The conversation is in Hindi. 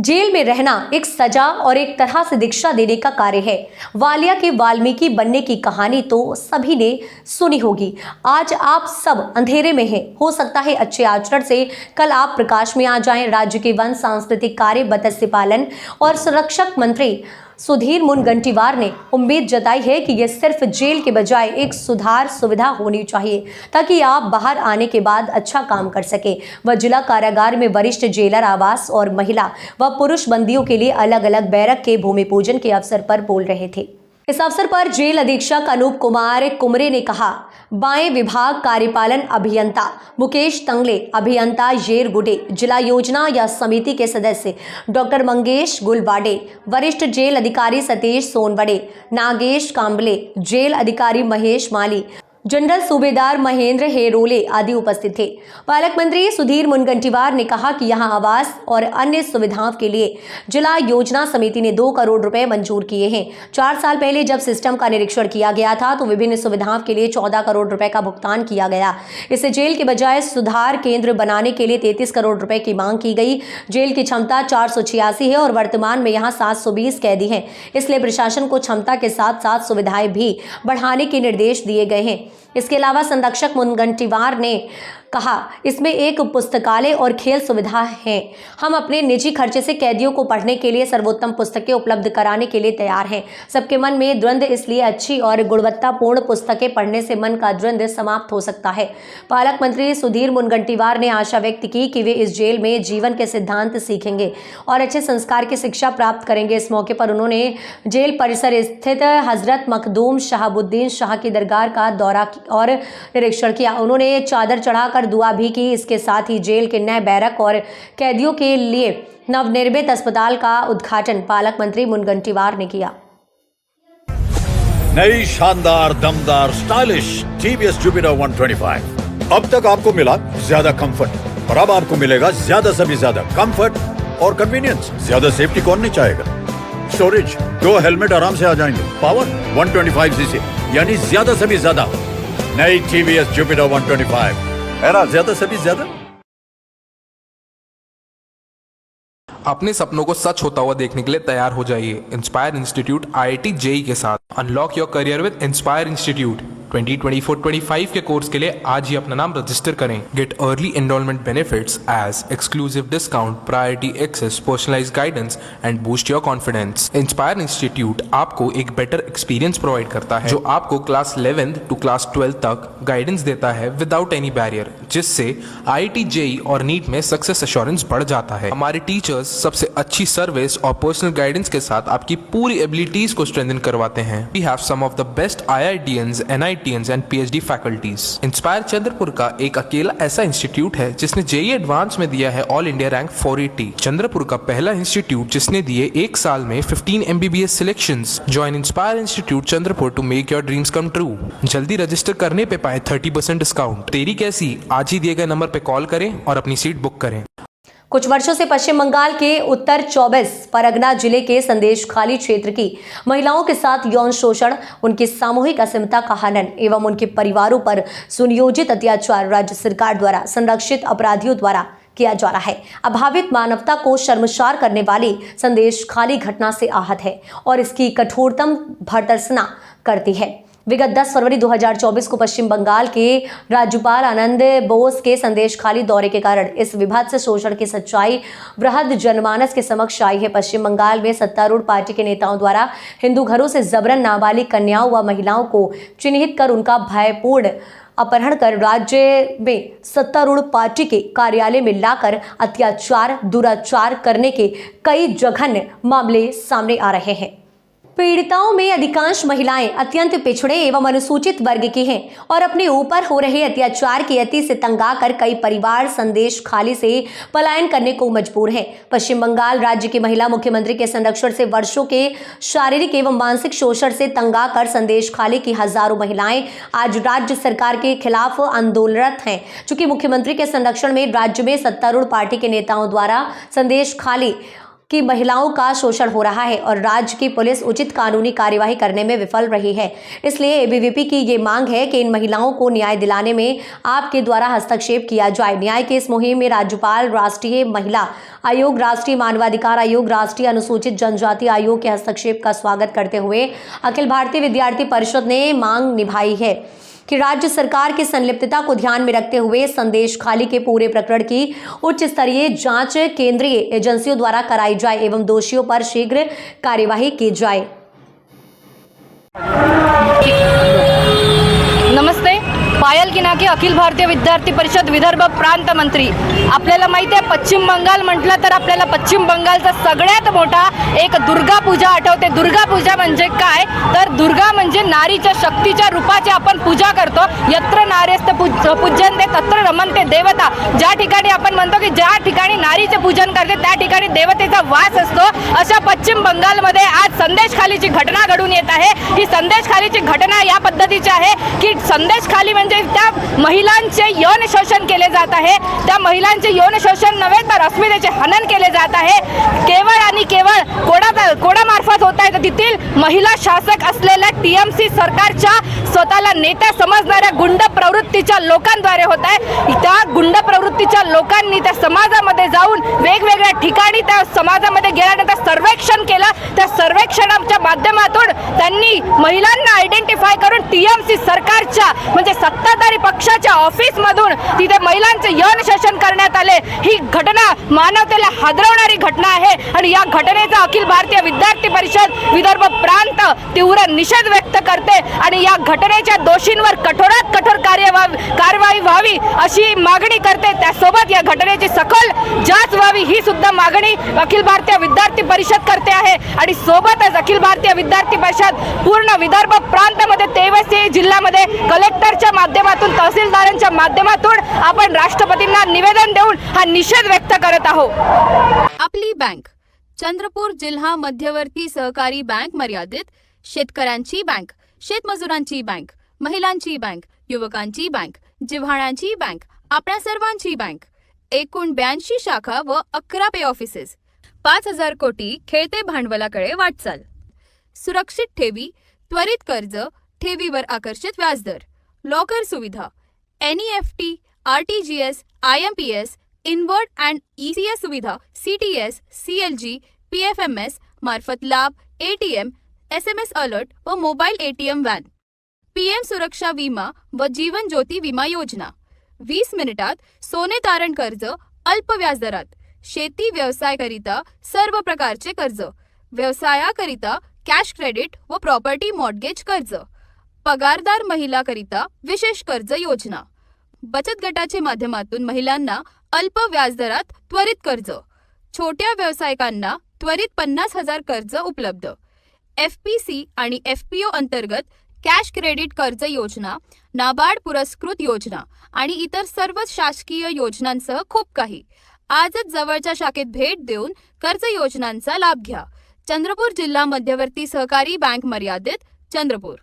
जेल में रहना एक सजा और एक तरह से दीक्षा देने का कार्य है। वालिया के वाल्मीकि बनने की कहानी तो सभी ने सुनी होगी। आज आप सब अंधेरे में हैं। हो सकता है अच्छे आचरण से कल आप प्रकाश में आ जाएं। राज्य के वन, सांस्कृतिक कार्य, मत्स्य पालन और संरक्षक मंत्री सुधीर मुनगंटीवार ने उम्मीद जताई है कि यह सिर्फ जेल के बजाय एक सुधार सुविधा होनी चाहिए ताकि आप बाहर आने के बाद अच्छा काम कर सके। वह जिला कारागार में वरिष्ठ जेलर आवास और महिला व पुरुष बंदियों के लिए अलग अलग बैरक के भूमि पूजन के अवसर पर बोल रहे थे। इस अवसर पर जेल अधीक्षक अनूप कुमार कुमरे ने कहा, बाएं विभाग कार्यपालन अभियंता मुकेश तंगले, अभियंता येरगुडे, जिला योजना या समिति के सदस्य डॉक्टर मंगेश गुलवाडे, वरिष्ठ जेल अधिकारी सतीश सोनवड़े, नागेश कांबले, जेल अधिकारी महेश माली, जनरल सूबेदार महेंद्र हेरोले आदि उपस्थित थे। पालक मंत्री सुधीर मुनगंटीवार ने कहा कि यहां आवास और अन्य सुविधाओं के लिए जिला योजना समिति ने 2 करोड़ रुपए मंजूर किए हैं। 4 साल पहले जब सिस्टम का निरीक्षण किया गया था तो विभिन्न सुविधाओं के लिए 14 करोड़ रुपए का भुगतान किया गया। इससे जेल के बजाय सुधार केंद्र बनाने के लिए 33 करोड़ रुपए की मांग की गई। जेल की क्षमता 486 है और वर्तमान में यहाँ 720 कैदी हैं। इसलिए प्रशासन को क्षमता के साथ साथ सुविधाएं भी बढ़ाने के निर्देश दिए गए हैं। इसके अलावा संरक्षक मुनगंटीवार ने कहा, इसमें एक पुस्तकालय और खेल सुविधा है। हम अपने निजी खर्चे से कैदियों को पढ़ने के लिए सर्वोत्तम पुस्तकें उपलब्ध कराने के लिए तैयार हैं। सबके मन में द्वंद्व, इसलिए अच्छी और गुणवत्तापूर्ण पुस्तकें पढ़ने से मन का द्वंद्व समाप्त हो सकता है। पालक मंत्री सुधीर मुनगंटीवार ने आशा व्यक्त की कि वे इस जेल में जीवन के सिद्धांत सीखेंगे और अच्छे संस्कार की शिक्षा प्राप्त करेंगे। इस मौके पर उन्होंने जेल परिसर स्थित हजरत मखदूम शहाबुद्दीन शाह की दरगाह का दौरा और निरीक्षण किया। उन्होंने चादर चढ़ाकर दुआ भी की। इसके साथ ही जेल के नए बैरक और कैदियों के लिए नवनिर्मित अस्पताल का उद्घाटन पालक मंत्री मुनगंटीवार ने किया। नई शानदार, दमदार, स्टाइलिश टीवीएस जुपिटर 125। अब तक आपको मिला ज्यादा कंफर्ट और अब आपको मिलेगा ज्यादा से भी ज्यादा कंफर्ट और कन्वीनियंस। ज्यादा सेफ्टी कौन नहीं चाहेगा। स्टोरेज, 2 हेलमेट आराम से आ जाएंगे। पावर 125 सीसी, यानी ज्यादा से भी ज्यादा। नई टीवीएस जुपिटर 125 है ना, ज्यादा से भी ज्यादा। अपने सपनों को सच होता हुआ देखने के लिए तैयार हो जाइए इंस्पायर इंस्टीट्यूट IIT JEE के साथ। Unlock your career with inspire institute. 2024-25 के कोर्स के लिए आज ही अपना नाम रजिस्टर करें। Get early enrolment benefits as exclusive discount, priority access, personalised guidance and boost your confidence. Inspire institute आपको एक बेटर एक्सपीरियंस प्रोवाइड करता है, जो आपको क्लास 11th to क्लास 12 तक गाइडेंस देता है विदाउट एनी बैरियर, जिससे IIT JEE और नीट में सक्सेस एश्योरेंस बढ़ जाता है। हमारे टीचर्स सबसे अच्छी सर्विस और पर्सनल गाइडेंस के साथ आपकी पूरी एबिलिटीज को स्ट्रेंथन करवाते हैं। We have some of the best IITians, NITians and PhD faculties. Inspire Chandrapur का एक अकेला ऐसा इंस्टीट्यूट है जिसने JEE एडवांस में दिया है ऑल इंडिया रैंक 480। चंद्रपुर का पहला इंस्टीट्यूट जिसने दिए 1 साल में 15 MBBS selections. Join inspire institute Chandrapur to make your dreams come true. जल्दी रजिस्टर करने पे पाए 30% डिस्काउंट। तेरी कैसी? आज ही दिए गए नंबर पे कॉल करें और अपनी सीट बुक करें। कुछ वर्षों से पश्चिम बंगाल के उत्तर 24 परगना जिले के संदेशखाली क्षेत्र की महिलाओं के साथ यौन शोषण, उनकी सामूहिक अस्मिता का हनन एवं उनके परिवारों पर सुनियोजित अत्याचार राज्य सरकार द्वारा संरक्षित अपराधियों द्वारा किया जा रहा है। अभावित मानवता को शर्मसार करने वाली संदेशखाली घटना से आहत है और इसकी कठोरतम भर्त्सना करती है। विगत 10 फरवरी 2024 को पश्चिम बंगाल के राज्यपाल आनंद बोस के संदेशखाली दौरे के कारण इस विभत्स शोषण की सच्चाई बृहद जनमानस के समक्ष आई है। पश्चिम बंगाल में सत्तारूढ़ पार्टी के नेताओं द्वारा हिंदू घरों से जबरन नाबालिग कन्याओं व महिलाओं को चिन्हित कर उनका भयपूर्ण अपहरण कर राज्य में सत्तारूढ़ पार्टी के कार्यालय में लाकर अत्याचार, दुराचार करने के कई जघन्य मामले सामने आ रहे हैं। पीड़िताओं में अधिकांश महिलाएं अत्यंत पिछड़े एवं अनुसूचित वर्ग की हैं और अपने ऊपर हो रहे अत्याचार की अति से तंग आकर कई परिवार संदेशखाली से पलायन करने को मजबूर हैं। पश्चिम बंगाल राज्य की महिला मुख्यमंत्री के संरक्षण से वर्षों के शारीरिक एवं मानसिक शोषण से तंग आकर संदेशखाली की हजारों महिलाएं आज राज्य सरकार के खिलाफ आंदोलनरत हैं। चूंकि मुख्यमंत्री के संरक्षण में राज्य में सत्तारूढ़ पार्टी के नेताओं द्वारा संदेशखाली कि महिलाओं का शोषण हो रहा है और राज्य की पुलिस उचित कानूनी कार्यवाही करने में विफल रही है। इसलिए एबीवीपी की ये मांग है कि इन महिलाओं को न्याय दिलाने में आपके द्वारा हस्तक्षेप किया जाए। न्याय की इस मुहिम में राज्यपाल, राष्ट्रीय महिला आयोग, राष्ट्रीय मानवाधिकार आयोग, राष्ट्रीय अनुसूचित जनजाति आयोग के हस्तक्षेप का स्वागत करते हुए अखिल भारतीय विद्यार्थी परिषद ने मांग निभाई है कि राज्य सरकार की संलिप्तता को ध्यान में रखते हुए संदेश खाली के पूरे प्रकरण की उच्च स्तरीय जांच केंद्रीय एजेंसियों द्वारा कराई जाए एवं दोषियों पर शीघ्र कार्यवाही की जाए। नमस्ते, पायल गिनाके, अखिल भारतीय विद्यार्थी परिषद विदर्भ प्रांत मंत्री। आपल्याला माहिती आहे, पश्चिम बंगाल म्हटलं तर आपल्याला पश्चिम बंगालचा सगळ्यात मोठा एक दुर्गा पूजा आठवते। दुर्गा पूजा म्हणजे काय, तर दुर्गा म्हणजे नारीच्या शक्तीच्या रूपाची आपण पूजा करतो। यत्र नार्यस्ते पूज्यन्ते तत्र रमन्ते देवता। ज्या ठिकाणी आपण म्हणतो की ज्या ठिकाणी नारीचे पूजन करते त्या ठिकाणी देवतेचा वास असतो। अशा पश्चिम बंगालमध्ये आज संदेश खालीची घटना घडून येत आहे। ही संदेश खालीची घटना या पद्धतीची आहे की संदेश खाली म्हणजे त्या महिलांचे यौन शोषण केले जात आहे। त्या महिलांचे यौन शोषण नव्हे तर अस्मितेचे हनन केले जात आहे। केवळ आणि केवळ कोणामार्फत होत आहे, तर तेथील महिला शासक असलेल्या टीएमसी सरकारच्या स्वतःला नेत्या समजणाऱ्या गुंड प्रवृत्तीच्या लोकांद्वारे होत आहे। त्या गुंड प्रवृत्तीच्या लोकांनी त्या समाजामध्ये जाऊन वेगवेगळ्या ठिकाणी त्या समाजामध्ये गेल्यानंतर सर्वेक्षण केलं। त्या सर्वेक्षणाच्या माध्यमातून त्यांनी महिलांना आयडेंटिफाय करून टीएमसी सरकारच्या म्हणजे सत्ताधारी पक्षाच्या ऑफिस मधून तिथे महिलांचे यौन शोषण करण्यात आले। ही घटना मानवतेला हादरवणारी घटना आहे आणि या घटनेचा अखिल भारतीय विद्यार्थी परिषद विदर्भ प्रांत तीव्र निषेध व्यक्त करते आणि या घटनेच्या दोषींवर कठोरात कठोर कारवाई व्हावी अशी मागणी करते। त्यासोबत या घटनेची सखोल जांच व्हावी ही सुद्धा मागणी अखिल भारतीय विद्यार्थी परिषद करते आहे। आणि सोबतच अखिल भारतीय विद्यार्थी परिषद पूर्ण विदर्भ प्रांतामध्ये 23 जिल्ह्यामध्ये कलेक्टरच्या माध्यमातून, तहसीलदारांच्या माध्यमातून आपण राष्ट्रपतींना निवेदन देऊन हा निषेध व्यक्त करत आहोत। आपली बँक, चंद्रपूर जिल्हा मध्यवर्ती सहकारी बँक मर्यादित, शेतकऱ्यांची बँक, शेतमजुरांची बँक, महिलांची बँक, युवकांची बँक, जिव्हाळ्यांची बँक, आपल्या सर्वांची बँक। एकूण 82 शाखा व 11 पे ऑफिसेस, 5000 कोटी खेळते भांडवलाकडे वाटचाल, सुरक्षित ठेवी, त्वरित कर्ज, ठेवीवर आकर्षित व्याजदर, लॉकर सुविधा, NEFT, RTGS, IMPS, inward and ECS सुविधा, CTS, CLG, PFMS मार्फत लाभ, ATM, SMS अलर्ट व मोबाईल ATM व्हॅन, PM सुरक्षा विमा व जीवन ज्योती विमा योजना, 20 मिनिटात सोने तारण कर्ज अल्प व्याजदरात, शेती व्यवसायाकरिता सर्व प्रकारचे कर्ज, व्यवसायाकरिता कॅश क्रेडिट व प्रॉपर्टी मॉर्टगेज कर्ज, पगारदार महिलाकरिता विशेष कर्ज योजना, बचत गटाच्या माध्यमातून महिलांना अल्प व्याजदरात त्वरित कर्ज, छोट्या व्यावसायिकांना त्वरित 50,000 कर्ज उपलब्ध, FPC आणि FPO अंतर्गत कॅश क्रेडिट कर्ज योजना, नाबार्ड पुरस्कृत योजना आणि इतर सर्व शासकीय योजनांसह खूप काही। आजच जवळच्या शाखेत भेट देऊन कर्ज योजनांचा लाभ घ्या। चंद्रपूर जिल्हा मध्यवर्ती सहकारी बँक मर्यादित, चंद्रपूर।